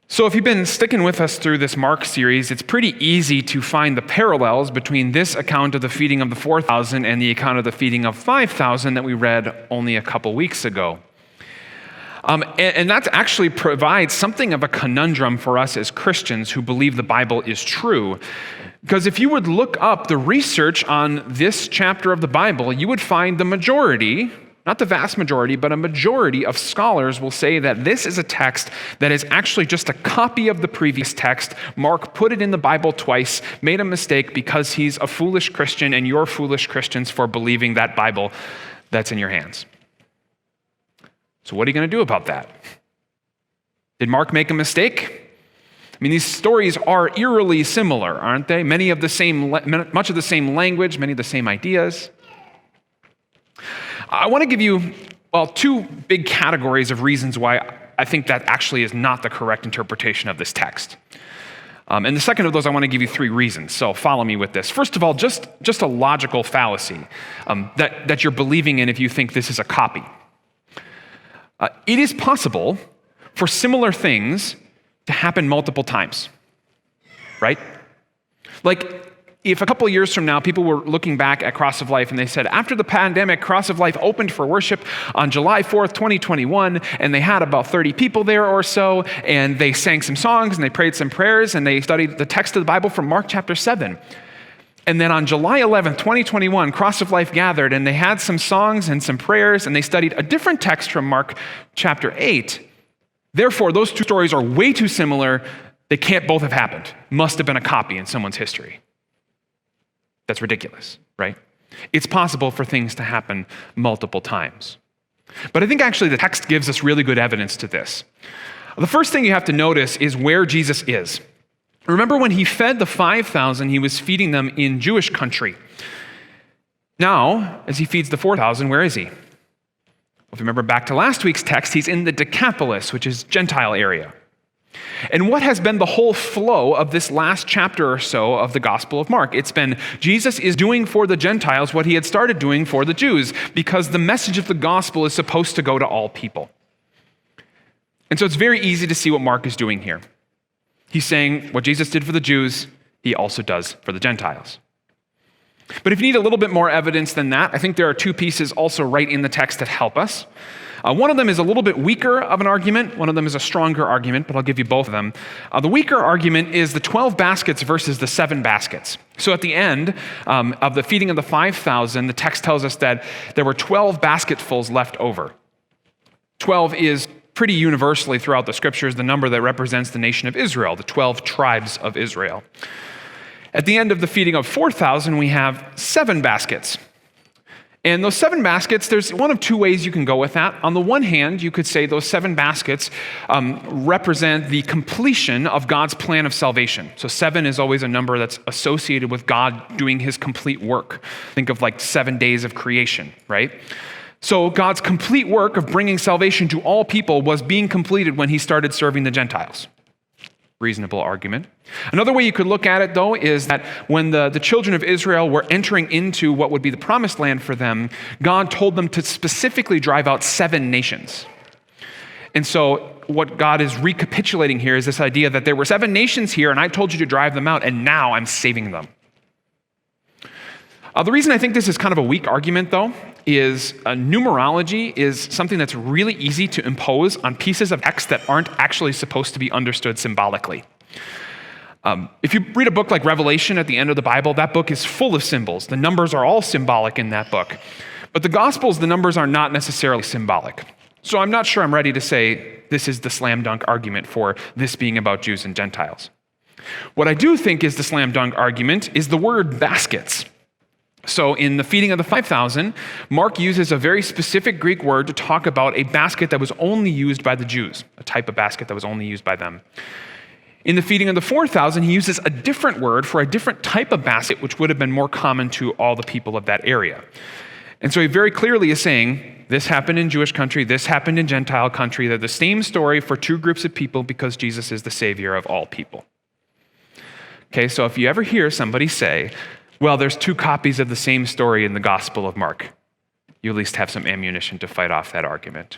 So if you've been sticking with us through this Mark series, it's pretty easy to find the parallels between this account of the feeding of the 4,000 and the account of the feeding of 5,000 that we read only a couple weeks ago. And that actually provides something of a conundrum for us as Christians who believe the Bible is true. Because if you would look up the research on this chapter of the Bible, you would find the majority, not the vast majority, but a majority of scholars will say that this is a text that is actually just a copy of the previous text. Mark put it in the Bible twice, made a mistake because he's a foolish Christian and you're foolish Christians for believing that Bible that's in your hands. So what are you going to do about that? Did Mark make a mistake? I mean, these stories are eerily similar, aren't they? Much of the same language, many of the same ideas. I want to give you, two big categories of reasons why I think that actually is not the correct interpretation of this text. And the second of those, I want to give you three reasons. So follow me with this. First of all, just a logical fallacy that you're believing in if you think this is a copy. It is possible for similar things to happen multiple times, right? Like, if a couple of years from now, people were looking back at Cross of Life and they said, after the pandemic, Cross of Life opened for worship on July 4th, 2021, and they had about 30 people there or so, and they sang some songs and they prayed some prayers and they studied the text of the Bible from Mark chapter 7. And then on July 11th, 2021, Cross of Life gathered and they had some songs and some prayers and they studied a different text from Mark chapter 8. Therefore, those two stories are way too similar. They can't both have happened. Must have been a copy in someone's history. That's ridiculous, right? It's possible for things to happen multiple times. But I think actually the text gives us really good evidence to this. The first thing you have to notice is where Jesus is. Remember when he fed the 5,000, he was feeding them in Jewish country. Now, as he feeds the 4,000, where is he? Well, if you remember back to last week's text, he's in the Decapolis, which is Gentile area. And what has been the whole flow of this last chapter or so of the Gospel of Mark? It's been Jesus is doing for the Gentiles what he had started doing for the Jews, because the message of the gospel is supposed to go to all people. And so it's very easy to see what Mark is doing here. He's saying what Jesus did for the Jews, he also does for the Gentiles. But if you need a little bit more evidence than that, I think there are two pieces also right in the text that help us. One of them is a little bit weaker of an argument. One of them is a stronger argument, but I'll give you both of them. The weaker argument is the 12 baskets versus the 7 baskets. So at the end of the feeding of the 5,000, the text tells us that there were 12 basketfuls left over. 12 is pretty universally throughout the scriptures the number that represents the nation of Israel, the 12 tribes of Israel. At the end of the feeding of 4,000, we have 7 baskets. And those 7 baskets, there's one of two ways you can go with that. On the one hand, you could say those 7 baskets represent the completion of God's plan of salvation. So 7 is always a number that's associated with God doing his complete work. Think of like 7 days of creation, right? So God's complete work of bringing salvation to all people was being completed when he started serving the Gentiles. Reasonable argument. Another way you could look at it, though, is that when the children of Israel were entering into what would be the promised land for them, God told them to specifically drive out 7 nations. And so what God is recapitulating here is this idea that there were 7 nations here, and I told you to drive them out, and now I'm saving them. The reason I think this is kind of a weak argument, though, is numerology is something that's really easy to impose on pieces of text that aren't actually supposed to be understood symbolically. If you read a book like Revelation at the end of the Bible, that book is full of symbols. The numbers are all symbolic in that book. But the Gospels, the numbers are not necessarily symbolic. So I'm not sure I'm ready to say this is the slam dunk argument for this being about Jews and Gentiles. What I do think is the slam dunk argument is the word baskets. So in the feeding of the 5,000, Mark uses a very specific Greek word to talk about a basket that was only used by the Jews, a type of basket that was only used by them. In the feeding of the 4,000, he uses a different word for a different type of basket, which would have been more common to all the people of that area. And so he very clearly is saying, this happened in Jewish country, this happened in Gentile country. They're the same story for two groups of people because Jesus is the Savior of all people. Okay, so if you ever hear somebody say, well, there's 2 copies of the same story in the Gospel of Mark, you at least have some ammunition to fight off that argument.